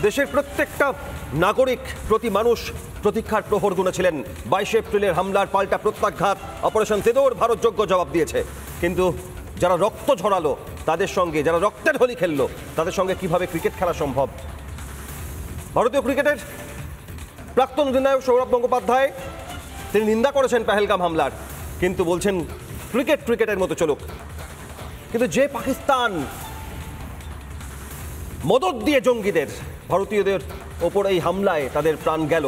দেশের প্রত্যেকটা নাগরিক, প্রতি মানুষ প্রতীক্ষার প্রহর গুনেছিলেন। 22 এপ্রিলের হামলার পাল্টা প্রত্যাঘাত অপারেশন সিঁদুর ভারত যোগ্য জবাব দিয়েছে। কিন্তু যারা রক্ত ঝরালো তাদের সঙ্গে, যারা রক্তের হোলি খেললো তাদের সঙ্গে কিভাবে ক্রিকেট খেলা সম্ভব? ভারতীয় ক্রিকেটের প্রাক্তন অধিনায়ক সৌরভ গঙ্গোপাধ্যায় তিনি নিন্দা করেছেন পেহেলগাম হামলার, কিন্তু বলছেন ক্রিকেটের মতো চলুক। কিন্তু যে পাকিস্তান মদত দিয়ে জঙ্গিদের, ভারতীয়দের ওপর এই হামলায় তাদের প্রাণ গেল,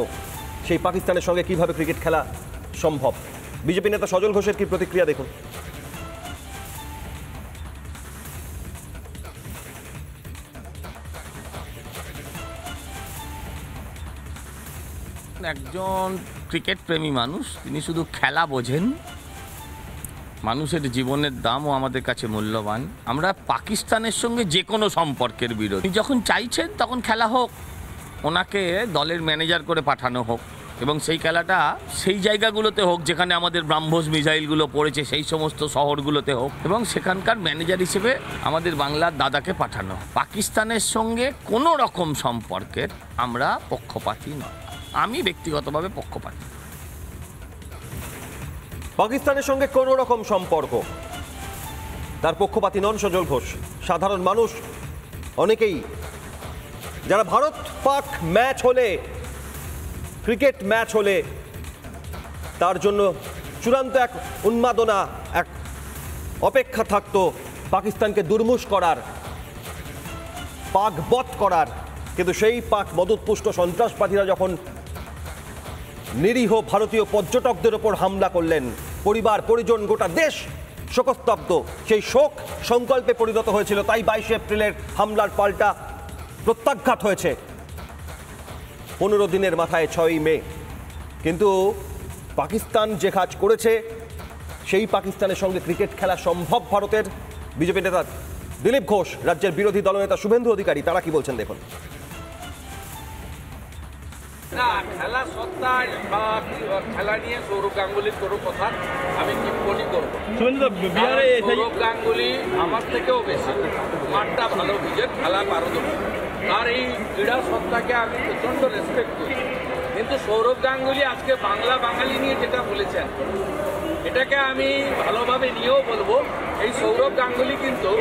সেই পাকিস্তানের সঙ্গে কিভাবে ক্রিকেট খেলা সম্ভব? বিজেপি নেতা সজল ঘোষের কি প্রতিক্রিয়া দেখুন। একজন ক্রিকেট প্রেমী মানুষ, তিনি শুধু খেলা বোঝেন। মানুষের জীবনের দামও আমাদের কাছে মূল্যবান। আমরা পাকিস্তানের সঙ্গে যে কোনো সম্পর্কের বিরোধী। যখন চাইছেন তখন খেলা হোক, ওনাকে দলের ম্যানেজার করে পাঠানো হোক এবং সেই খেলাটা সেই জায়গাগুলোতে হোক যেখানে আমাদের ব্রাহ্মস মিসাইলগুলো পড়েছে, সেই সমস্ত শহরগুলোতে হোক এবং সেখানকার ম্যানেজার হিসেবে আমাদের বাংলার দাদাকে পাঠানো। পাকিস্তানের সঙ্গে কোনো রকম সম্পর্কের আমরা পক্ষপাতী নয়। আমি ব্যক্তিগতভাবে পক্ষপাতী। পাকিস্তানের সঙ্গে কোনো রকম সম্পর্ক, তার পক্ষপাতী নন সজল ঘোষ। সাধারণ মানুষ অনেকেই যারা ভারত পাক ম্যাচ হলে, ক্রিকেট ম্যাচ হলে তার জন্য চূড়ান্ত এক উন্মাদনা, এক অপেক্ষা থাকতো পাকিস্তানকে দুর্মুষ করার, পাক বধ করার। কিন্তু সেই পাক মদতপুষ্ট সন্ত্রাসবাদীরা যখন নিরীহ ভারতীয় পর্যটকদের ওপর হামলা করলেন, পরিবার পরিজন গোটা দেশ শোকস্তব্ধ। সেই শোক সংকল্পে পরিণত হয়েছিল, তাই 22 এপ্রিলের হামলার পাল্টা প্রত্যাঘাত হয়েছে 15 দিনের মাথায় 6ই মে। কিন্তু পাকিস্তান যে কাজ করেছে, সেই পাকিস্তানের সঙ্গে ক্রিকেট খেলা সম্ভব ভারতের? বিজেপি নেতা দিলীপ ঘোষ, রাজ্যের বিরোধী দলনেতা শুভেন্দু অধিকারী, তারা কি বলছেন দেখুন। না, খেলা সত্তা বা খেলা নিয়ে সৌরভ গাঙ্গুলির কোনো কথা আমি টিপ্পণী করবো। সৌরভ গাঙ্গুলি আমার থেকেও বেশি মাঠটা ভালো বুঝেন, খেলা পারদর্শী, আর এই ক্রীড়া সত্তাকে আমি প্রচণ্ড রেসপেক্ট করি। কিন্তু সৌরভ গাঙ্গুলি আজকে বাঙালি নিয়ে যেটা বলেছেন, এটাকে আমি ভালোভাবে নিয়েও বলবো। এই সৌরভ গাঙ্গুলি কিন্তু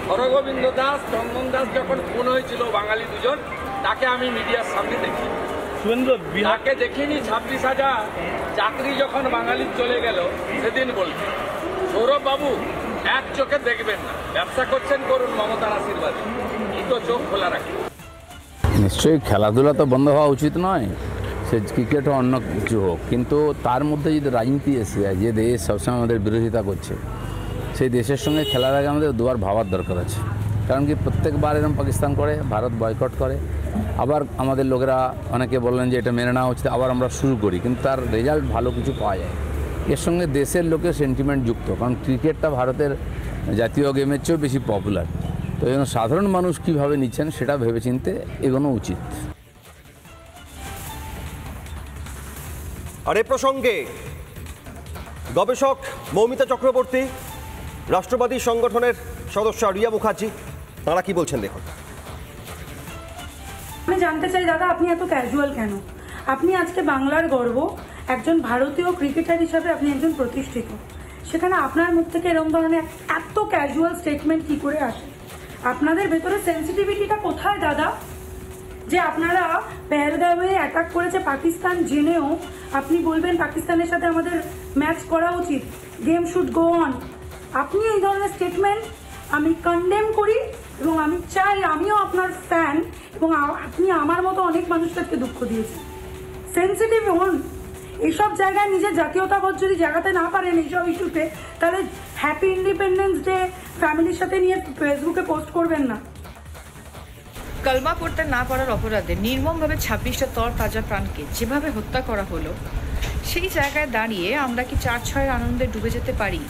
হরগোবিন্দ দাস, চন্দন দাস যখন খুন হয়েছিল বাঙালি দুজন, তাকে আমি মিডিয়ার সামনে দেখি, তাকে দেখিনি 26,000 চাকরি যখন বাঙালির চলে গেল সেদিন বলছি, সৌরভ বাবু এক চোখে দেখবেন না, ব্যবসা করছেন করুন মমতার আশীর্বাদে, দুটো চোখ খোলা রাখুন। নিশ্চয়ই খেলাধুলা তো বন্ধ হওয়া উচিত নয়, সে ক্রিকেট হোক অন্য কিছু হোক, কিন্তু তার মধ্যে যদি রাজনীতি এসে যায়, যে দেশ সবসময় আমাদের বিরোধিতা করছে, সেই দেশের সঙ্গে খেলার আগে আমাদের দুবার ভাবার দরকার আছে। কারণ কি প্রত্যেকবার এরকম পাকিস্তান করে, ভারত বয়কট করে, আবার আমাদের লোকেরা অনেকে বললেন যে এটা মেনে নেওয়া উচিত, আবার আমরা শুরু করি, কিন্তু তার রেজাল্ট ভালো কিছু পাওয়া যায়। এর সঙ্গে দেশের লোকের সেন্টিমেন্ট যুক্ত, কারণ ক্রিকেটটা ভারতের জাতীয় গেমের চেয়েও বেশি পপুলার। তো এই জন্য সাধারণ মানুষ কীভাবে নিচ্ছেন সেটা ভেবেচিন্তে এগোনো উচিত। আর এ প্রসঙ্গে গবেষক মৌমিতা চক্রবর্তী, রাষ্ট্রবাদী সংগঠনের সদস্য রিয়া মুখার্জি, তাঁরা কি বলছেন দেখুন। আমি জানতে চাই দাদা, আপনি এত ক্যাজুয়াল কেন? আপনি আজকে বাংলার গর্ব, একজন ভারতীয় ক্রিকেটার হিসাবে আপনি একজন প্রতিষ্ঠিত, সেখানে আপনার মুখ থেকে এরকম ধরনের এত ক্যাজুয়াল স্টেটমেন্ট কি করে আসে? আপনাদের ভেতরে সেন্সিটিভিটিটা কোথায় দাদা? যে আপনারা পেহেলগামে অ্যাটাক করেছে পাকিস্তান জেনেও আপনি বলবেন পাকিস্তানের সাথে আমাদের ম্যাচ করা উচিত, গেম শুড গো অন। আপনি এই ধরনের স্টেটমেন্ট আমি কন্ডেম করি এবং আমি চাই আমিও আপনার ফ্যান এবং আপনি আমার মতো অনেক মানুষকে দুঃখ দিয়েছেন। সেন্সিটিভ হন, এইসব জায়গায় নিজের জাতীয়তাবোধ যদি জায়গাতে না পারেন এইসব ইস্যুতে, তাহলে হ্যাপি ইন্ডিপেন্ডেন্স ডে ফ্যামিলির সাথে নিয়ে ফেসবুকে পোস্ট করবেন না। কলমা পড়তে না পারার অপরাধে নির্মমভাবে 26টা তরতাজা প্রাণকে যেভাবে হত্যা করা হলো, সেই জায়গায় দাঁড়িয়ে আমরা কি 4-6 আনন্দে ডুবে যেতে পারি?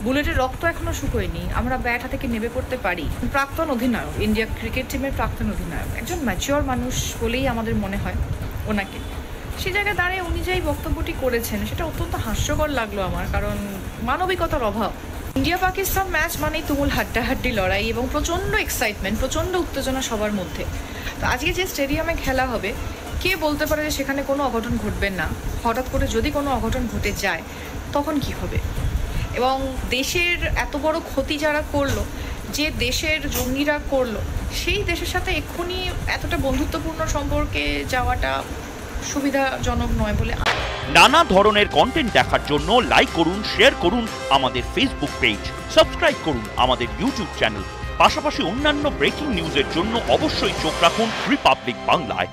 বুলেটের রক্ত এখনো শুকোয়নি, আমরা ব্যাট হাতে নেমে পড়তে পারি? প্রাক্তন অধিনায়ক, ইন্ডিয়া ক্রিকেট টিমের প্রাক্তন অধিনায়ক, একজন ম্যাচিওর মানুষ বলেই আমাদের মনে হয় ওনাকে। সেই জায়গায় দাঁড়িয়ে উনি যেই বক্তব্যটি করেছেন সেটা অত্যন্ত হাস্যকর লাগলো আমার, কারণ মানবিকতার অভাব। ইন্ডিয়া পাকিস্তান ম্যাচ মানেই তুমুল হাড্ডাহাড্ডি লড়াই এবং প্রচণ্ড এক্সাইটমেন্ট, প্রচণ্ড উত্তেজনা সবার মধ্যে। তো আজকে যে স্টেডিয়ামে খেলা হবে, কে বলতে পারে যে সেখানে কোনো অঘটন ঘটবে না? হঠাৎ করে যদি কোনো অঘটন ঘটে যায় তখন কি হবে? এবং দেশের এত বড় ক্ষতি যারা করলো, যে দেশের জঙ্গিরা করলো, সেই দেশের সাথে এক্ষুনি এতটা বন্ধুত্বপূর্ণ সম্পর্কে যাওয়াটা সুবিধাজনক নয় বলে। নানা ধরনের কন্টেন্ট দেখার জন্য লাইক করুন, শেয়ার করুন আমাদের ফেসবুক পেজ, সাবস্ক্রাইব করুন আমাদের ইউটিউব চ্যানেল। পাশাপাশি অন্যান্য ব্রেকিং নিউজের জন্য অবশ্যই চোখ রাখুন রিপাবলিক বাংলায়।